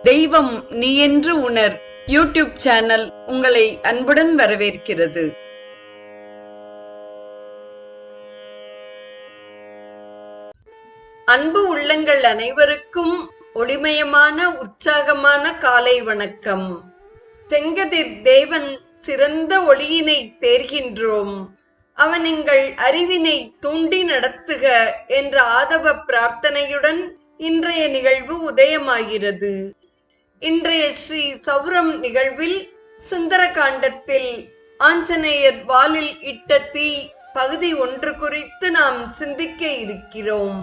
தெய்வம் நீ என்று உணர் யூடியூப் சேனல் உங்களை அன்புடன் வரவேற்கிறது. அன்பு உள்ளங்கள் அனைவருக்கும் ஒளிமயமான உற்சாகமான காலை வணக்கம். செங்கதிர் தேவன் சிறந்த ஒளியினை தேர்கின்றோம், அவன் எங்கள் அறிவினை தூண்டி நடத்துக என்ற ஆதவ பிரார்த்தனையுடன் இன்றைய நிகழ்வு உதயமாகிறது. இன்றைய ஸ்ரீ சௌரம் நிகழ்வில் சுந்தரகாண்டத்தில் ஆஞ்சநேயர் வாலில் இட்ட தீ பகுதி 1 குறித்து நாம் சிந்திக்க இருக்கிறோம்.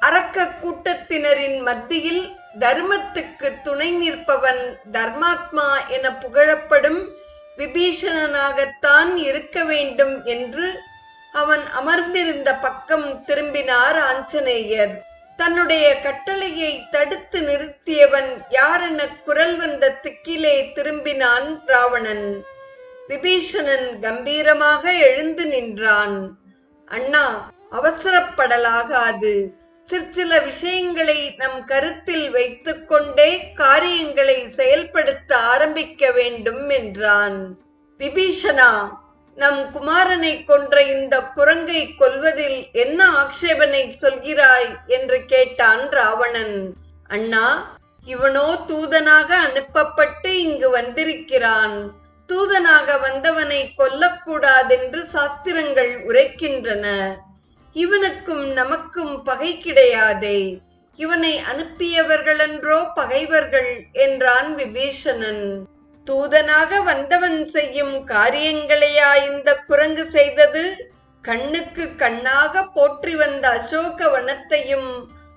அரக்க கூட்டத்தினரின் மத்தியில் தர்மத்துக்கு துணை நிற்பவன் தர்மாத்மா என புகழப்படும் விபீஷணனாகத்தான் இருக்க வேண்டும் என்று அவன் அமர்ந்திருந்த பக்கம் திரும்பினார் ஆஞ்சநேயர். தன்னுடைய கட்டளையை தடுத்து நிறுத்தியவன் யாரென குரல் வந்த திக்கிலே திரும்பினான் ராவணன். விபீஷணன் கம்பீரமாக எழுந்து நின்றான். அண்ணா, அவசரப்படலாகாது. சிற்சில விஷயங்களை நம் கருத்தில் வைத்துக்கொண்டே காரியங்களை செயல்படுத்த ஆரம்பிக்க வேண்டும் என்றான். விபீஷணா, நம் குமாரனை கொன்ற இந்த குரங்கை கொல்வதில் என்ன ஆக்ஷேபனை சொல்கிறாய் என்று கேட்டான் ராவணன். அண்ணா, இவனோ தூதனாக அனுப்பப்பட்டு இங்கு வந்திருக்கிறான். தூதனாக வந்தவனை கொல்லக்கூடாதென்று சாஸ்திரங்கள் உரைக்கின்றன. இவனுக்கும் நமக்கும் பகை கிடையாதே. இவனை அனுப்பியவர்களென்றோ பகைவர்கள் என்றான் விபீஷணன். தூதனாக வந்தவன் செய்யும் காரியங்களையா இந்த குரங்கு செய்தது? கண்ணுக்கு கண்ணாக போற்றி வந்த அசோக வனத்தையும்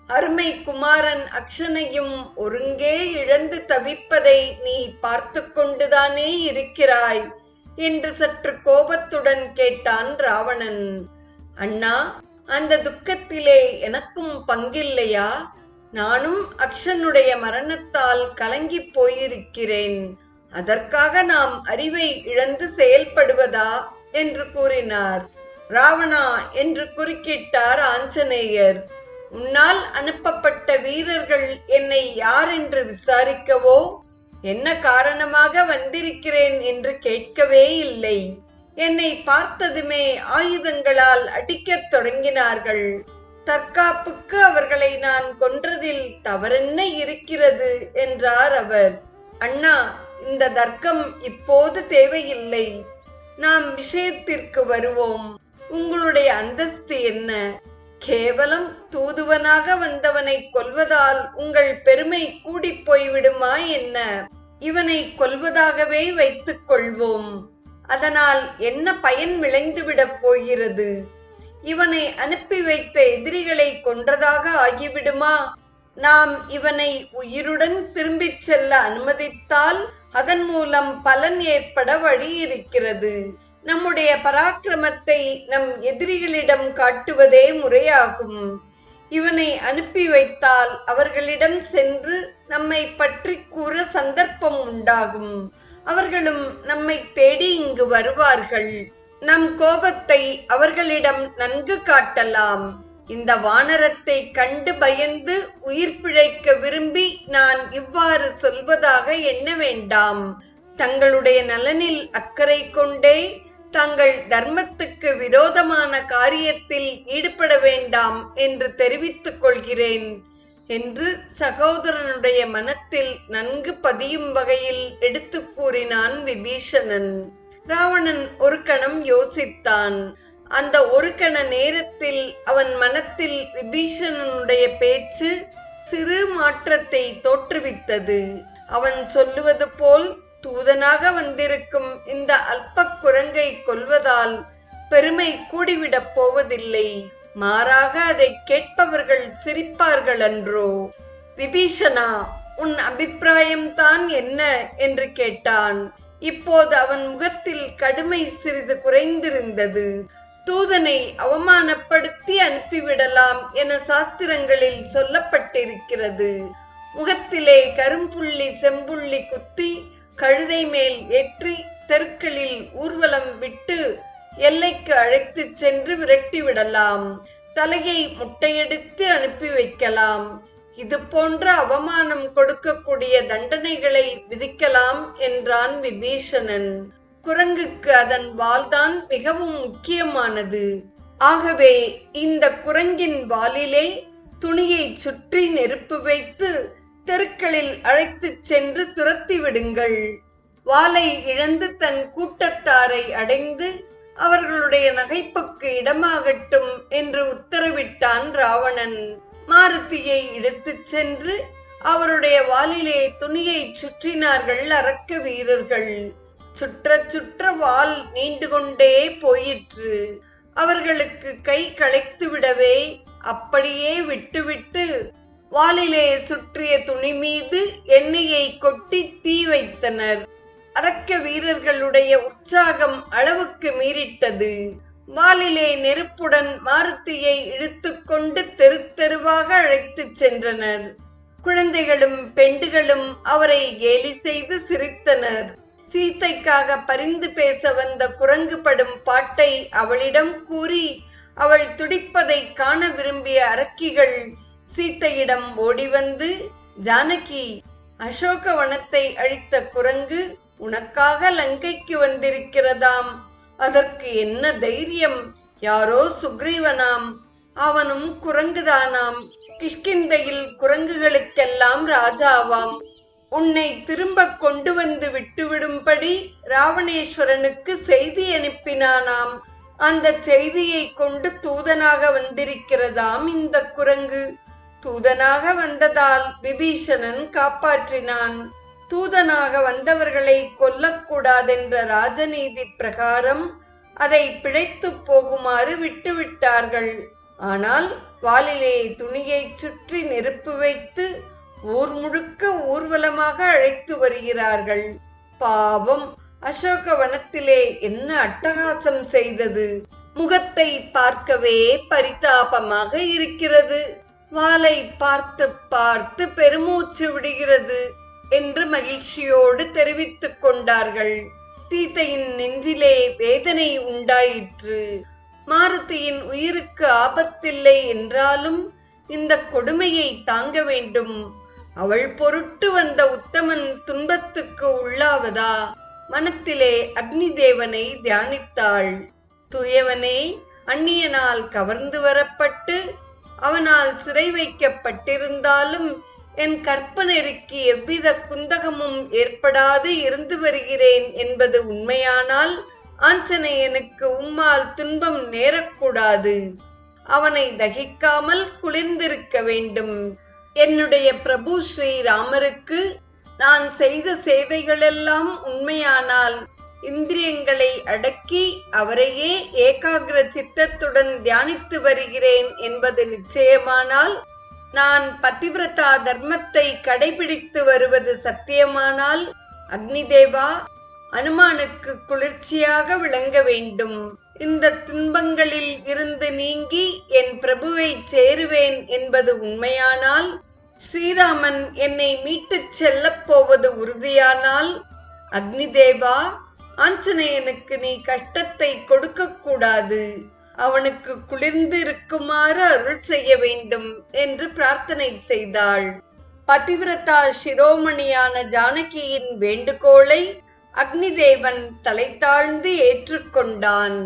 அருமை குமாரன் அக்ஷனையும் ஒருங்கே இழந்து தவிப்பதை நீ பார்த்து கொண்டுதானே இருக்கிறாய் என்று சற்று கோபத்துடன் கேட்டான் ராவணன். அண்ணா, அந்த துக்கத்திலே எனக்கும் பங்கில்லையா? நானும் அக்ஷனுடைய மரணத்தால் கலங்கி போயிருக்கிறேன். அதற்காக நாம் அறிவை இழந்து செயல்படுவதா என்று கூறினார். ராவணா என்று குறுக்கிட்டார் ஆஞ்சநேயர். உன்னால் அனுப்பப்பட்ட வீரர்கள் என்னை யார் என்று விசாரிக்கவோ, என்ன காரணமாக வந்திருக்கிறேன் என்று கேட்கவே இல்லை. என்னை பார்த்ததுமே ஆயுதங்களால் அடிக்கத் தொடங்கினார்கள். தற்காப்புக்கு அவர்களை நான் கொன்றதில் தவறென்ன இருக்கிறது என்றார் அவர். அண்ணா, இந்த தர்க்கம் இப்போது தேவையில்லை. நாம் விஷயத்திற்கு வருவோம். உங்களுடைய அந்தஸ்து என்ன? கேவலம் தூதுவனாக வந்தவனை கொல்வதால் உங்கள் பெருமை கூடி போய்விடுமா என்ன? இவனை கொல்வதாகவே வைத்துக் கொள்வோம். அதனால் என்ன பயன் விளைந்துவிடப் போகிறது? இவனை அனுப்பி வைத்த எதிரிகளை கொன்றதாக ஆகிவிடுமா? நாம் இவனை உயிருடன் திரும்பிச் செல்ல அனுமதித்தால் அதன் மூலம் பலன் ஏற்பட வழி இருக்கிறது. நம்முடைய பராக்கிரமத்தை நம் எதிரிகளிடம் காட்டுவதே முறையாகும். இவனை அனுப்பி வைத்தால் அவர்களிடம் சென்று நம்மை பற்றி கூற சந்தர்ப்பம் உண்டாகும். அவர்களும் நம்மை தேடி இங்கு வருவார்கள். நம் கோபத்தை அவர்களிடம் நன்கு காட்டலாம். இந்த வானரத்தை கண்டு பயந்து உயிர் பிழைக்க விரும்பி நான் இவ்வாறு சொல்வதாக எண்ண வேண்டாம். தங்களுடைய நலனில் அக்கறை கொண்டே தங்கள் தர்மத்துக்கு விரோதமான காரியத்தில் ஈடுபட வேண்டாம் என்று தெரிவித்துக் கொள்கிறேன் என்று சகோதரனுடைய மனத்தில் நன்கு பதியும் வகையில் எடுத்து கூறினான் விபீஷணன். ராவணன் ஒரு கணம் யோசித்தான். அந்த ஒரு கண நேரத்தில் அவன் மனத்தில் விபீஷணனுடைய பேச்சு சிறு மாற்றத்தை தோற்றுவித்தது. அவன் சொல்லுவது போல் தூதனாக வந்திருக்கும் இந்த அல்ப குரங்கை கொல்வதால் பெருமை கூடிவிடப் போவதில்லை. மாறாக அதை கேட்பவர்கள் சிரிப்பார்கள் அன்றோ? விபீஷணா, உன் அபிப்பிராயம்தான் என்ன என்று கேட்டான். இப்போது அவன் முகத்தில் கடுமை சிறிது குறைந்திருந்தது. தூதனை அவமானப்படுத்தி அனுப்பிவிடலாம் என சாஸ்திரங்களில் சொல்லப்பட்டிருக்கிறது. முகத்திலே கரும்புள்ளி செம்புள்ளி குத்தி கழுதை மேல் ஏற்றி தெருக்களில் ஊர்வலம் விட்டு எல்லைக்கு அழைத்து சென்று விரட்டிவிடலாம். தலையை முட்டையெடுத்து அனுப்பி வைக்கலாம். இது போன்ற அவமானம் கொடுக்கக்கூடிய தண்டனைகளை விதிக்கலாம் என்றான் விபீஷணன். குரங்குக்கு அதன் வால்தான் மிகவும் முக்கியமானது. ஆகவே இந்த குரங்கின் வாலிலே துணியை சுற்றி நெருப்பு வைத்து தெருக்களில் அழைத்துச் சென்று துரத்தி விடுங்கள். வாளை இழந்து தன் கூட்டத்தாரை அடைந்து அவர்களுடைய நகைப்புக்கு இடமாகட்டும் என்று உத்தரவிட்டான் ராவணன். மாருதியை இழுத்துச் சென்று அவருடைய வாளிலே துணியை சுற்றினார்கள் அரக்க வீரர்கள். சுற்ற சுற்ற வாள் நீண்டு கொண்டே போயிற்று. அவர்களுக்கு கை களைத்து விடவே அப்படியே விட்டுவிட்டு வாளிலே சுற்றிய துணி மீது எண்ணெயை கொட்டி தீ வைத்தனர். அரக்க வீரர்களுடைய உற்சாகம் அளவுக்கு மீறிட்டது. வாளிலே நெருப்புடன் மாருதியை இழுத்து கொண்டு தெரு தெருவாக அழைத்துச் சென்றனர். குழந்தைகளும் பெண்டுகளும் அவரை கேலி செய்து சிரித்தனர். சீதைக்காக பரிந்து பேச வந்த குரங்கு படும் பாட்டை அவளிடம் கூறி அவள் துடிப்பதை காண விரும்பிய அரக்கிகள் சீதையிடம் ஓடி வந்து, ஜானகி, அசோக வனத்தை அழித்த குரங்கு உனக்காக லங்கைக்கு வந்திருக்கிறதாம். அதற்கு என்ன தைரியம்? யாரோ சுக்ரீவனாம், அவனும் குரங்குதானாம். கிஷ்கிந்தையில் குரங்குகளுக்கெல்லாம் ராஜாவாம். உன்னை திரும்ப கொண்டு வந்து விட்டுவிடும்படி ராவணேஸ்வரனுக்கு செய்தி அனுப்பினானாம். அந்த செய்தியை கொண்டு தூதனாக வந்திருக்கிறதாம் இந்த குரங்கு. தூதனாக வந்ததால் விபீஷணன் காப்பாற்றினான். தூதனாக வந்தவர்களை கொல்லக்கூடாதென்ற ராஜநீதி பிரகாரம் அதை பிழைத்து போகுமாறு விட்டுவிட்டார்கள். ஆனால் வாளிலே துணியை சுற்றி நெருப்பு வைத்து ஊர் முழுக்க ஊர்வலமாக அழைத்து வருகிறார்கள். பாவம், அசோக வனத்திலே என்ன அட்டகாசம் செய்தது! முகத்தை பார்க்கவே பரிதாபமாக இருக்கிறது. வாளை பார்த்து பார்த்து பெருமூச்சு விடுகிறது என்று மகிழ்ச்சியோடு தெரிவித்துக் கொண்டார்கள். சீதையின் நெஞ்சிலே வேதனை உண்டாயிற்று. மாருதியின் உயிருக்கு ஆபத்தில்லை என்றாலும் இந்த கொடுமையை தாங்க வேண்டும். அவள் பொருட்டு வந்த உத்தமன் துன்பத்துக்கு உள்ளாவதா? மனத்திலே அக்னி தேவனை தியானித்தாள். தூயவனே, அந்நியனால் கவர்ந்து வரப்பட்டு அவனால் சிறை வைக்கப்பட்டிருந்தாலும் என் கற்பனைக்கு எவ்வித குந்தகமும் ஏற்படாது இருந்து வருகிறேன் என்பது உண்மையானால் ஆஞ்சநேயனுக்கு உம்மால் துன்பம் நேரக்கூடாது. அவனை தகிக்காமல் குளிர்ந்திருக்க வேண்டும். என்னுடைய பிரபு ஸ்ரீராமருக்கு நான் செய்த சேவைகளெல்லாம் உண்மையானால், இந்திரியங்களை அடக்கி அவரையே ஏகாகிர சித்தத்துடன் தியானித்து வருகிறேன் என்பது நிச்சயமானால், நான் பதிவிரதா தர்மத்தை கடைபிடித்து வருவது சத்தியமானால், அக்னிதேவா, அனுமானுக்கு குளிர்ச்சியாக விளங்க வேண்டும். இந்த துன்பங்களில் இருந்து நீங்கி என் பிரபுவை சேருவேன் என்பது உண்மையானால், ஸ்ரீராமன் என்னை மீட்டுச் செல்லப் போவது உறுதியானால், அக்னிதேவா, ஆஞ்சநேயனுக்கு நீ கஷ்டத்தை கொடுக்க கூடாது. அவனுக்கு குளிர்ந்து இருக்குமாறு அருள் செய்ய வேண்டும் என்று பிரார்த்தனை செய்தாள். பதிவிரதா சிரோமணியான ஜானகியின் வேண்டுகோளை அக்னிதேவன் தலை தாழ்ந்து ஏற்றுக்கொண்டான்.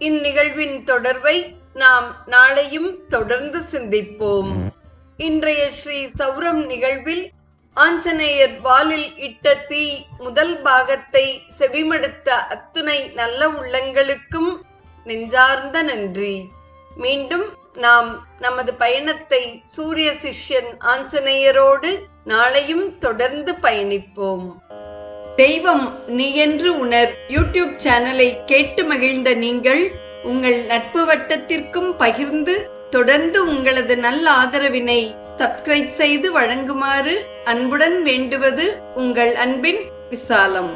இந்நிகழ்வின் தொடர்பை நாம் நாளையும் தொடர்ந்து சிந்திப்போம். இன்றைய ஸ்ரீ சௌரம் நிகழ்வில் ஆஞ்சநேயர் வாலில் இட்ட தீ முதல் பாகத்தை செவிமடுத்த அத்துணை நல்ல உள்ளங்களுக்கும் நெஞ்சார்ந்த நன்றி. மீண்டும் நாம் நமது பயணத்தை சூரிய சிஷ்யன் ஆஞ்சநேயரோடு நாளையும் தொடர்ந்து பயணிப்போம். தெய்வம் நீ என்று உணர் யூடியூப் சேனலை கேட்டு மகிழ்ந்த நீங்கள் உங்கள் நட்பு வட்டத்திற்கும் பகிர்ந்து தொடர்ந்து உங்களது நல்ல ஆதரவினை சப்ஸ்கிரைப் செய்து வழங்குமாறு அன்புடன் வேண்டுவது உங்கள் அன்பின் விசாலம்.